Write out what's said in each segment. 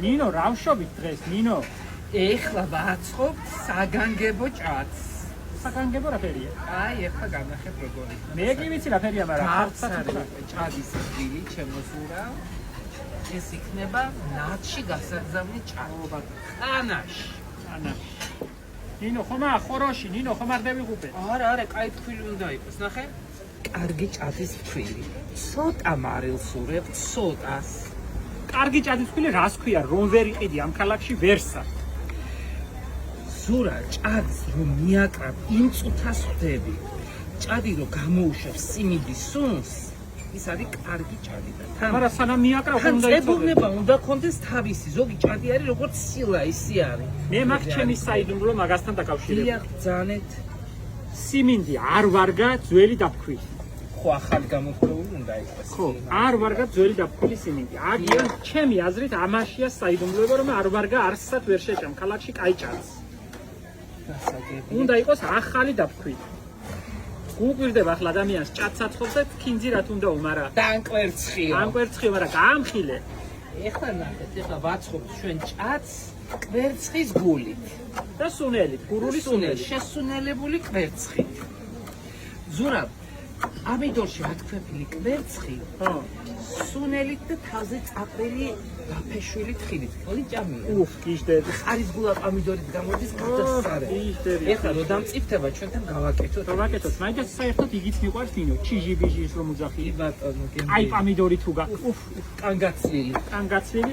ნინო, რა ვშობით დღეს, ნინო? ეხლა ვაცხობ საგანგებო ჭადს. საგანგებო რა ფერია? აი, ეხლა განახებ როგორი. მე კი ვიცი რა ფერია, მაგრამ ჭადის ხილი ჩემოსურა. ეს იქნება ნაჩი გასაგზავნი ჭაობა. ანაში. ნინო, ხომა ხოროში, ნინო, ხომ არ დავიღუპე? არა, კაი თქვილი უნდა იყოს, ნახე. კარგი ჭადის თქვილი. ცოტა მარილს ურევ, ცოტას. კარგი ჭადის თქვილი რას ქვია, რომ ვერ იყიდი ამ ქალაქში ვერსა. ზურა ჭადს რომ მიაკრებ იმ წუთას ხვდები. ჭადი რომ გამოუშვებს სიმინდის სუნს, ის არის კარგი ჭადი და თან. მაგრამ სანამ მიაკრავ ხომ უნდა იწოდება, უნდა კონდეს თავისი. ზოგი ჭადი არის როგორც სილა, ისი არის. მე მაქვს ჩემი საიდუმლო მაგასთან დაკავშირებული. დიახ, ბრძანეთ. სიმინდი არ ვარგა ძველი დაფქვილი. ხო, ახალი გამოთქვეული უნდა იყოს. ხო, არ ვარგა ძველი დაფქვილი სიმინდი. აგიან ჩემი აზრით ამაშია საიდუმლოება, რომ არ ვარგა არსად ვერ შეჭამ ქალაქში კაი ჭადს. უნდა იყოს ახალი დაფქვილი. გუკვირდება ახლა ადამიანს ჭადს აცხობს და თქინძი რა თუნდა უმარა. დანკვერცხიო. დანკვერცხიო, მაგრამ გაამხილე. ეხლა ნახეთ, ეხლა ვაცხობთ ჩვენ ჭადს კვერცხის გულით და სუნელით, გურული სუნელი. შესუნელებული კვერცხით. ზურა, ამიდორში ათქვეფილი კვერცხი, სუნელით და თავზე წაყრილი დაფეშვილი თხილით. ყველი ჭამია. უფ, გიჟდები. არის გულად ამიდორით გამოდის გადასარე. გიჟდები. ეხლა რომ დამწიფდება ჩვენთან გავაკეთოთ. გავაკეთოთ, მაინც საერთოდ იგიც მიყვარს ნინო, ჩიჟიბიჟის რომ უძახი. ბატონო, აი პამიდორი თუ გა. უფ, კანგაცვილი.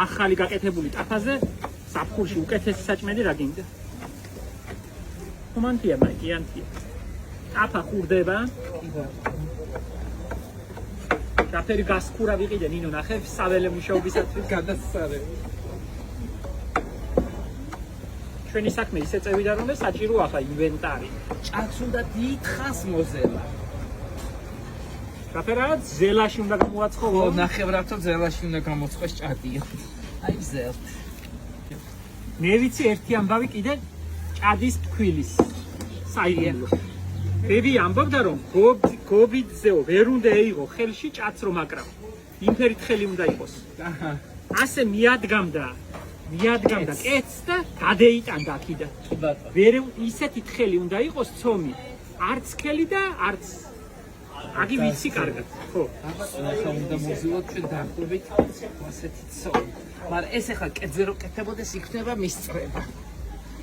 ახალი გაკეთებული ტაფაზე საფხურში უკეთესი საჭმელი რა გინდა? ხომანთია, მაგიანთია. ტაფა ხურდება. რაფერი გასკურა ვიყიდე ნინო, ნახე, საველე მუშაობისათვის გადასარე. ჩვენი საქმე ისე წევიდა რომ საჭირო ახლა ინვენტარი. ჭადს უნდა დიდხანს მოზელა. რაფერად ზელაში უნდა გამოაცხოვო? ხო, ნახევრათო ზელაში უნდა გამოცხოს ჭადია. აი ზელთ. მე ვიცი ერთი ამბავი კიდე ჭადის ფქვილის საიდუმლო. ბები ამბობდა რომ გობიძეო ვერ უნდა ეიღო ხელში ჭადს რომ აკრავ. იმფერით ხელი უნდა იყოს. ასე მიადგამდა კეთს და გადეიტანდა აქიდან. ვერ ისეთი თხელი უნდა იყოს ცომი. არც ხელი და არც აგი ვიცი კარგად. ხო. ახლა უნდა მოვზილოთ ჩვენ დაახლოებით ასეთი ცომი. მაგრამ ეს ახლა კეთზე რო კეთებოდეს იქნება მისწრება.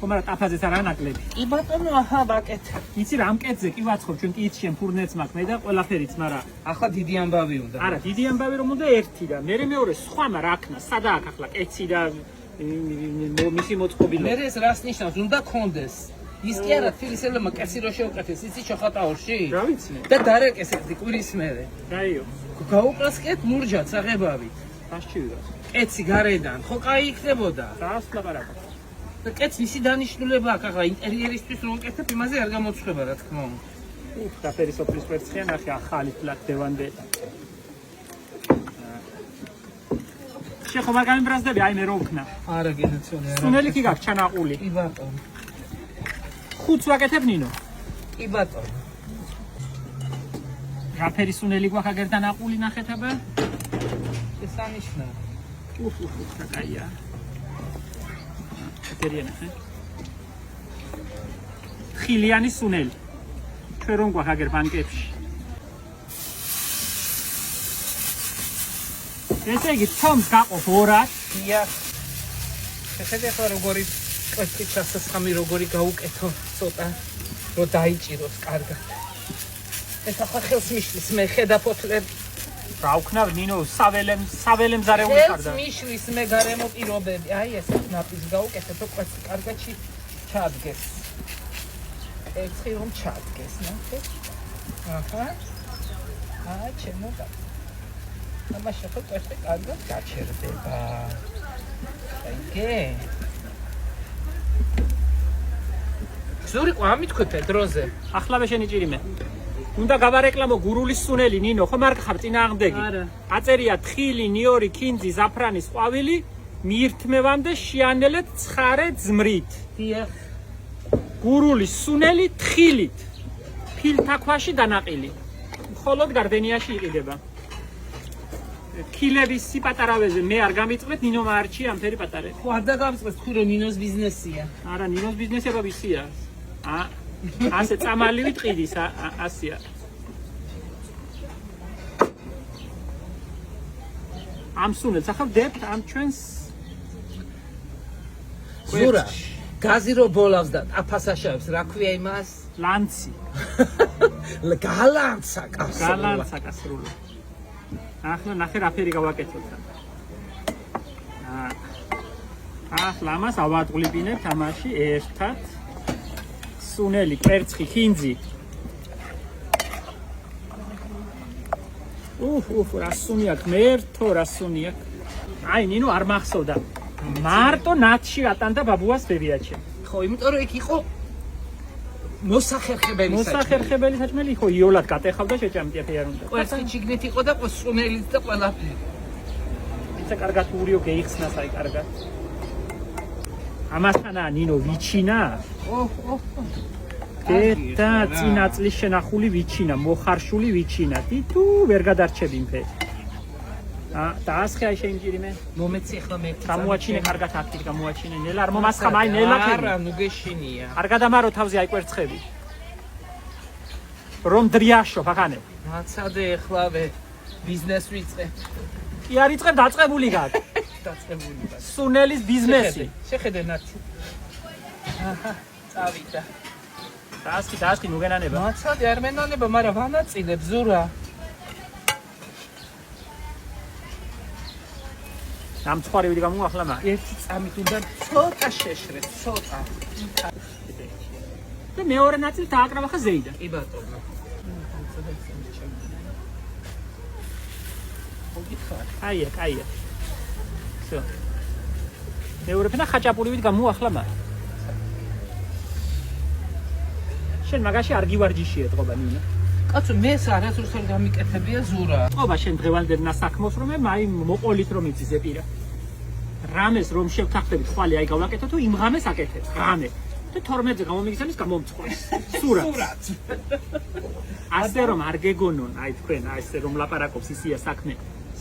ხო, მაგრამ ტაფაზეც არ ანაკლები. კი ბატონო, აჰა, ვაკეთე. იცი რა ამ კეთზე კი ვაცხობ, ჩვენ კი იცი ფურნეც მაქვს მე და ყველაფერიც, მაგრამ ახლა დიდი ამბავი უნდა. არა, დიდი ამბავი რომ უნდა ერთი და მე მეორე სხვა მარაქნა, სადაა ახლა კეცი და მისი მოწყობილობა. მე ეს რას ნიშნავს? უნდა კონდეს. ის კი არა თბილისელებმა კეცი რო შეუკეთეს, იცი ჩოხატაურში? რა ვიცი? და დარეკეს ერთი კვირის მერე. რაიო. გაუყრას კეთ ლურჯად საღებავით. გასჩი ვიღას. კეცი გარედან, ხო კაი იქნებოდა. რას ლაპარაკობ? და კეთს მისი დანიშნულება აქვს, ახლა ინტერიერისთვის რო უკეთებ, იმაზე არ გამოცხება რა თქმა უნდა. უფ, დაფერი სოფლის კვერცხია, ნახე ახალი ფლატ დევანდე. შეხო მაგ გამიბრაზდები, აი მე რო ვქნა. არა გენაციონი არა. სუნელი კი გაქვს ჩანაყული. კი ბატონო. ხუთს ვაკეთებ ნინო. კი ბატონო. რაფერი სუნელი გვაქვს აგერ დანაყული ნახეთ აბა. ეს ანიშნა. უფ, კაია. ტერიანა. ხილიანი სუნელი. ჩვენ რომ გვაქვს აგერ ბანკებში. ესე იგი ცომს გაყოფ ორად. დიახ. შეხედე ხო როგორი კეთილი ჩასასხამი როგორი გაუკეთო ცოტა რომ დაიჭიროს კარგად. ეს ახლა ხელს მიშლის მე ხედაფოთლებ. რა ვქნავ ნინო საველემ ზარეული ხარდა. ხელს მიშლის მე გარემო პირობები. აი ეს ნაპის გაუკეთე თუ კვეცი კარგადში ჩადგეს. ეცი რომ ჩადგეს, ნახე. აჰა. აი ჩემო და. ამაში ხო კვეცი კარგად გაჩერდება. აიგე. ზური ყვამითქვეფე დროზე. ახლა შენი ჭირიმე. უნდა გავარეკლამო გურულის სუნელი ნინო, ხომ არ გხარ წინააღმდეგი? არა. აწერია თხილი, ნიორი, ქინძი, ზაფრანის ყვავილი, მიირთმევამდე შეანელეთ ცხარე ძმრით. დიახ. გურულის სუნელი თხილით. ფილთაქვაში დანაყილი. მხოლოდ გარდენიაში იყიდება. ქილების სიპატარავეზე მე არ გამიწყვეთ, ნინო მარჩი ამფერი პატარები. ხო არ დაგამწყვეტ თქვი რომ ნინოს ბიზნესია. არა, ნინოს ბიზნესება ვისია. ასე წამალივით ყიდის, ასია. ამ სუნელს ახლა ვდებთ ამ ჩვენს ზურა, გაზი რო ბოლავს და აფასაშავებს, რა ქვია იმას? ლანცი. გალანცა კაცო. გალანცა კასრული. ახლა ნახე რა ფერი გავაკეთოთ. ახლა ამას ავატყლიბინებთ ამაში ერთად. სუნელი, კვერცხი, ხინძი. რა სუნი აქვს, მერთო რა სუნი აქვს. აი, ნინო არ მახსოვდა. მარტო ნათში ატანდა ბაბუას ბებიაჩე. ხო, იმიტომ რომ იქ იყო მოსახერხებელი საჭმელი. მოსახერხებელი საჭმელი ხო, იოლად გატეხავდა შეჭამტია ფერუნდა. კვერცხი ჩიგნით იყო და სუნელიც და ყველაფერი. იცი კარგად ურიო გეიხსნას აი კარგად. ამასთანა ნინო ვიჩინა. და წინაწლის შენახული ვიჩინა, მოხარშული ვიჩინა. თითუ ვერ გადარჩები იმფერი. და ასხე აი შეიმჭირიმე. მომეცი ახლა მე. გამოაჩინე კარგად აქტივ გამოაჩინე. ნელა არ მომასხამ აი ნელა ხელი. არა, ნუ გეშინია. არ გადამარო თავზე აი კვერცხები. რომ დრიაშო ფახანე. მაცადე ახლავე ბიზნეს ვიწყე. კი არ იწყებ დაწყებული გაკ. დაწყებული გაკ. სუნელის ბიზნესი. შეხედე ნაცი. აჰა, წავიდა. დაასკი ნუგენანება. მაცადე არ მენანება, მაგრამ ვანაწილებ ზურა. ამ ცხარივით გამოახლა მაგ. ერთი წამით უნდა ცოტა შეშრეთ, ცოტა. და მეორე ნაწილი დააკრავა ხა ზეიდან. კი ბატონო. კაია. всё. მეორე ფენა ხაჭაპურივით გამოახლა მაგ. შენ მაგაში არ გივარჯიში ეთყობა ნინა. კაცო, მე არასდროს არ გამიკეთებია ზურა. ეთყობა შენ დღევანდელ ნასაქმოს რომ მაი მოყოლით რომ იცი ზეპირა. რამეს რომ შევთანხმდებით ხვალე აი გავაკეთო თუ იმ ღამეს აკეთებ. ღამე. და 12-ზე გამომიგზავნის გამომწყვეს. სურათს. ასე რომ არ გეგონონ აი თქვენ ასე რომ ლაპარაკობს ისია საქმე.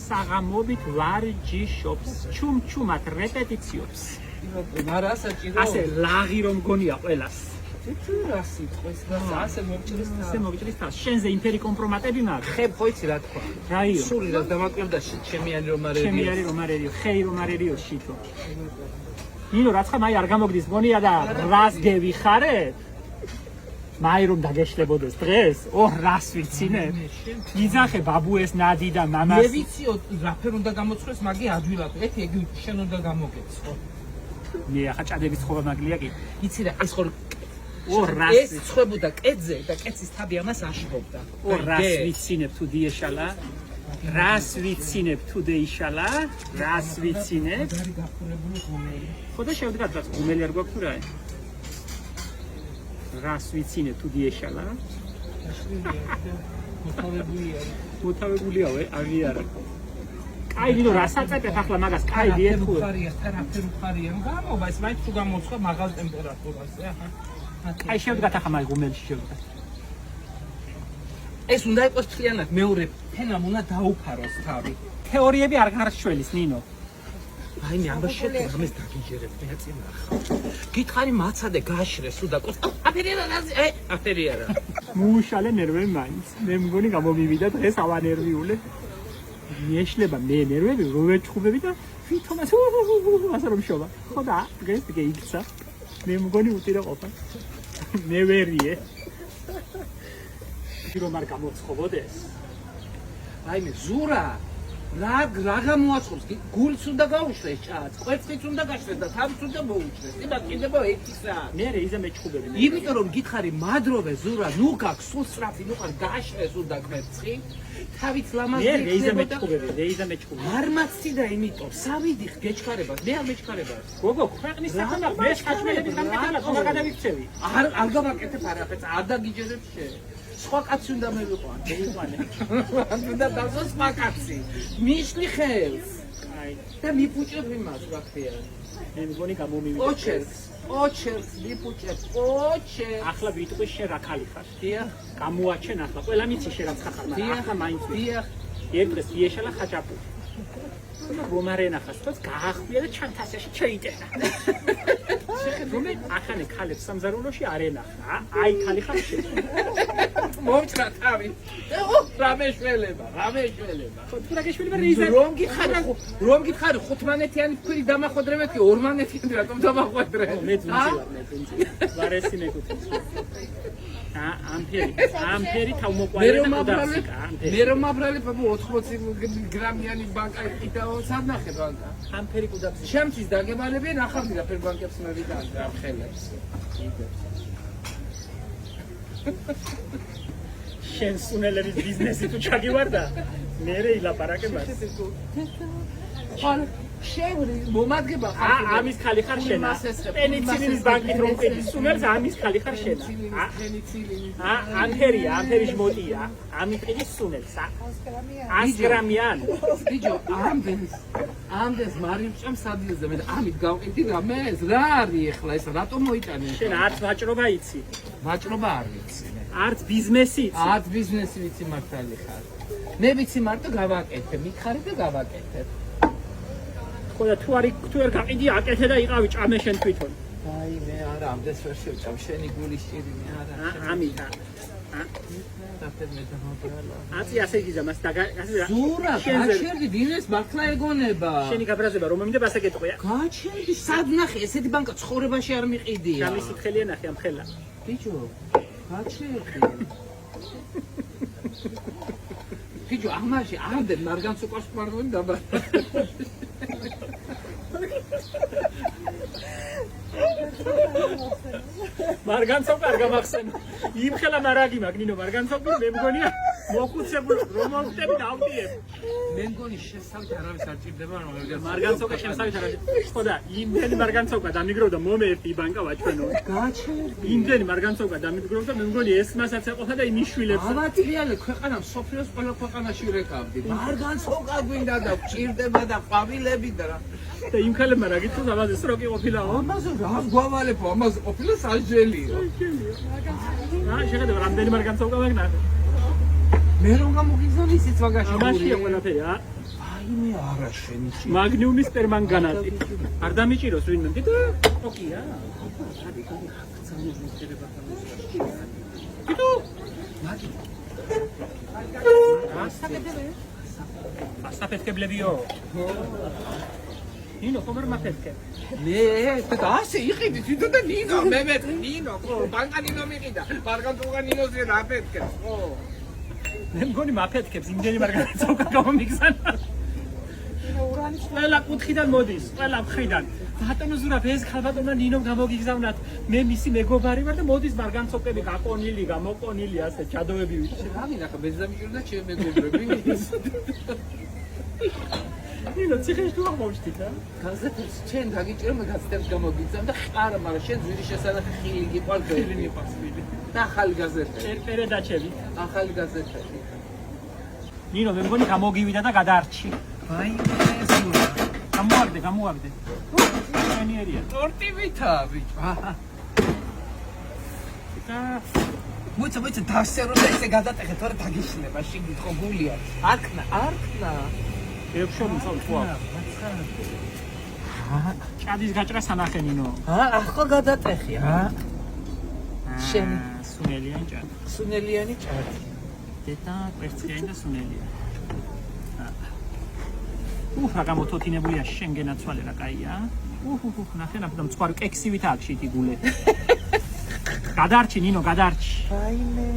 საღამობით ვარჯიშობს, ჩუმჩუმად რეპეტიციობს. არა საჭირო. ასე ლაღი რომ გონია ყველას. თუ რა სიტყვის და ასე მომჭრის და ასე მომჭრის და შენზე იმფერი კომპრომატები მაქვს. ხებ ხო იცი რა თქვა? რაიო. სული რა დამაკვირდა ჩემი არი რომ არ ჩემი არი რომ არერიო, ხეი რომ არერიო შითო. ნინო რაცხა მაი არ გამოგდის მონია და რას გევიხარეთ? მაი რომ დაგეშლებოდეს დღეს? რას ვიცინებ? იძახე ბაბუეს ნადი და მამას. მე ვიციო რაფერ უნდა გამოცხეს მაგი ადვილად. ეთი ეგ შენ უნდა გამოგეცხო. მე ახლა ჭადების ხოვა მაგლია კი. იცი რა ეს ხო რას ეს ცხებოდა კეთზე და კეთის თაბი ამას აშრობდა. რას ვიცინებ თუ დიეშალა? რას ვიცინებ თუ დეიშალა? რას ვიცინებ? გარი გახურებული ღუმელი. ხო და შევდგათ რაც ღუმელი არ გვაქვს თუ რა? რას ვიცინებ თუ დიეშალა? მოთავებულია აღიარა. კაი ნინო რა საწეპებ ახლა მაგას კაი დიეთქო. თერაპევტი ხარია. გამოვა ეს მაინც თუ გამოცხვა მაღალ ტემპერატურაზე აჰა. აი შევდგათ ახლა მაგ ღუმელში შევდგათ. ეს უნდა იყოს მთლიანად მეორე ფენამ უნდა დაუფაროს თავი. თეორიები არ გარშველის ნინო. აი მე ამას შეძლო ამას დაგიჯერებ მე წინახავ. გითხარი მაცადე გაშრეს უ და ყოს აფერია რა აფერია რა. მუშალე ნერვები მაინც. მე მგონი გამომივიდა დღეს ავანერვიულე. მიეშლება მე ნერვები რო ვეჩხუბები და თვითონაც ასე რომ შოვა. ხო და დღეს გეიქცა. მე მგონი უტირა ყოფა. მე ვერიე. რომ არ გამოცხობოდეს. აი მე ზურა რა გამოაცხობს კი გულს უნდა გაუშვეს ჭაats, კვერცხიც უნდა გაშვეს და თავიც უნდა მოუჩნდეს. იბა კიდევ ექისა. მე რეიზა მეჩხუბები. იმიტომ რომ გითხარი მადროვე ზურა, ნუ გაქვს სულ სწრაფი, ნუ ყარ გააშვეს უნდა კვერცხი. თავიც ლამაზი მე რეიზა მეჩხუბები, რეიზა მეჩხუბები. არ მაცი და იმიტომ სამიდიხ გეჩქარებას, მე არ მეჩქარებას. გოგო, ქვეყნის საქმეა, მე საჭმელების გამკეთება თქო გადავიქცევი. არ გავაკეთებ არაფერს, არ დაგიჯერებ შენ. სხვა კაცი უნდა მევიყვანე. მეიყვანე. უნდა დასოს სხვა კაცი. მიშლი ხელს. აი, და მიფუჭებ იმას, რა ქვია. მე მგონი გამომივიდა. ოჩერს მიფუჭებ, ოჩერს. ახლა ვიტყვი შენ რა ხალი ხარ? დიახ, გამოაჩენ ახლა. ყველა მიცი შენ რა ხარ, მაგრამ ახლა მაინც. დიახ. ერთ დღეს იეშალა ხაჭაპური. რომ არ ენახას, თორს გაახვია და ჩანთასაში ჩაიტენა. რომელი ახალ ქალებს სამზარეულოში არ ენახა, აი ქალი ხარ შენ. მომჭრა თავი. რამე შველება. თუ რა გეშველება რეიზა. რომ გითხარი 15-იანი ფქვილი დამახვედრებეთ კი 20-იანი რატომ დამახვედრე? მე ძუნწილ. ვარესი მეკუთვნის. ამფერი თავმოყვანილი და კუდაციკა. მე რომ აბრალებ 80 გრამიანი ბანკა იყიდაო სანახე ბანკა. ამფერი კუდაციკა. შემთის დაგებალებიან ახალ ბანკებს მე ვიდან ამ ხელებს. შენ სუნელების ბიზნესი თუ ჩაგივარდა? მე რე ილაპარაკებას. ხალ შევრი მომადგება ამის ხალი ხარ შენ. პენიცილინის ბანკით რომ ყიდის სუნელს ამის ხალი ხარ შენ. პენიცილინის ამფერი ჟმოტია. ამით ყიდის სუნელს. 100 გრამიან. ბიჭო ამდენს მარიმჭამ სადილზე მე ამით გავყიდი რამეს რა არის ეხლა ეს რატომ მოიტანე შენ არც ვაჭრობა იცი. ვაჭრობა არ ვიცი მე არც ბიზნესი იცი. არც ბიზნესი ვიცი მართალი ხარ მე ვიცი მარტო გავაკეთე მითხარი და გავაკეთე ხოდა თუ არ გაყიდი აკეთე და იყავი ჭამე შენ თვითონ. აი მე არა ამდენს ვერ შევჭამ შენი გული შირინი არა ამით აცი ასე გიზამას და ასე ზურა გაჩერდი დინეს მართლა ეგონება შენი გაბრაზება რომ მომიდებ ასე გეტყვია გაჩერდი სად ნახე ესეთი ბანკა ცხოვრებაში არ მიყიდია გამისი თხელი ნახე ამ ხელა ბიჭო გაჩერდი ბიჭო ამაში ამდენ მარგანც უყავს პარდონი დაბა მარგანცო კარგა მახსენე იმ ხელა მარაგი მაგნინო მარგანცო მე მგონია მოხუცებულ რომ მომწები დავდიებ მე მგონი შესავით არავის არ ჭირდება რომ მარგანცოკა შემსავით არ ხოდა იმდენი მარგანცოკა დამიგროვდა მომეერთი ბანკა ვაჩვენო გაჩერდი იმდენი მარგანცოკა დამიგროვდა მე მგონი ეს მასაც ეყოფა და იმის შვილებს ავატრიალე ქვეყანა სოფლიოს ყველა ქვეყანაში რეკავდი მარგანცოკა გვინდა და ჭირდება და ყვავილები და რა და იმ ქალებმა რა გითხოს ამაზე სროკი ყოფილაო ამაზე რა გვავალებო ამაზე ყოფილა საჯელიო შეხედა რამდენი მარგანცოკა მაგნა მე რომ გამოგიზონი ისიც ვაგაში ამაშია ყველაფერი აი მე არა შენი მაგნიუმის პერმანგანატი არ დამიჭიროს ვინმე კიდე ოკია კიდე მაგი ასაფეთქებლებიო ნინო ხომ არ მაფეთქებ მე და ასე იყიდი თვითონ და ნინო მე ნინო ხო ბანკა ნინო მიყიდა მარგანცოკა ნინოზე რა ფეთქებს ხო მე მგონი მაფეთქებს იმდენი მარგანცოკა გამომიგზანა ყველა კუთხიდან მოდის ყველა მხრიდან ბატონო ზურაბ ეს ხალბატონო ნინომ გამოგიგზავნათ მე მისი მეგობარი ვარ და მოდის მარგანცოკები გაკონილი გამოკონილი ასე ჩადოები ვიცი რა მინახა ბეზამიჭირდა ჩემ მეგობრები ნინო ციხეში თუ აღმოჩნდით რა გაზეთებს ჩვენ დაგიჭირე მე გაზეთებს გამოგიგზავნა და ხარ მაგრამ შენ ძვირის შესანახი ხილი გიყვარს ხილი მიყვარს ხილი და ახალი გაზეთები პერედაჩები ახალი გაზეთები ნინო მე მგონი გამოგივიდა და გადაარჩი აი ეს გამოაგდე შენიერია ტორტივითა ბიჭო აჰა და მოიცა დასერო და ესე გადატეხე თორე დაგიშლება შიგნით ხო გულია არქნა ექშობი ხო ჭადის გაჭრა სანახე ნინო ახლა გადატეხი შენი სუნელიანი ჭადი სუნელიანი ჭადი დედა კვერცხიანი და სუნელია რა გამოთოთინებულია შენგენაცვალე რა კაია ნახე და მწვარი კექსივით აქვს შეთი გულე გადარჩი ნინო გადარჩი რაიმე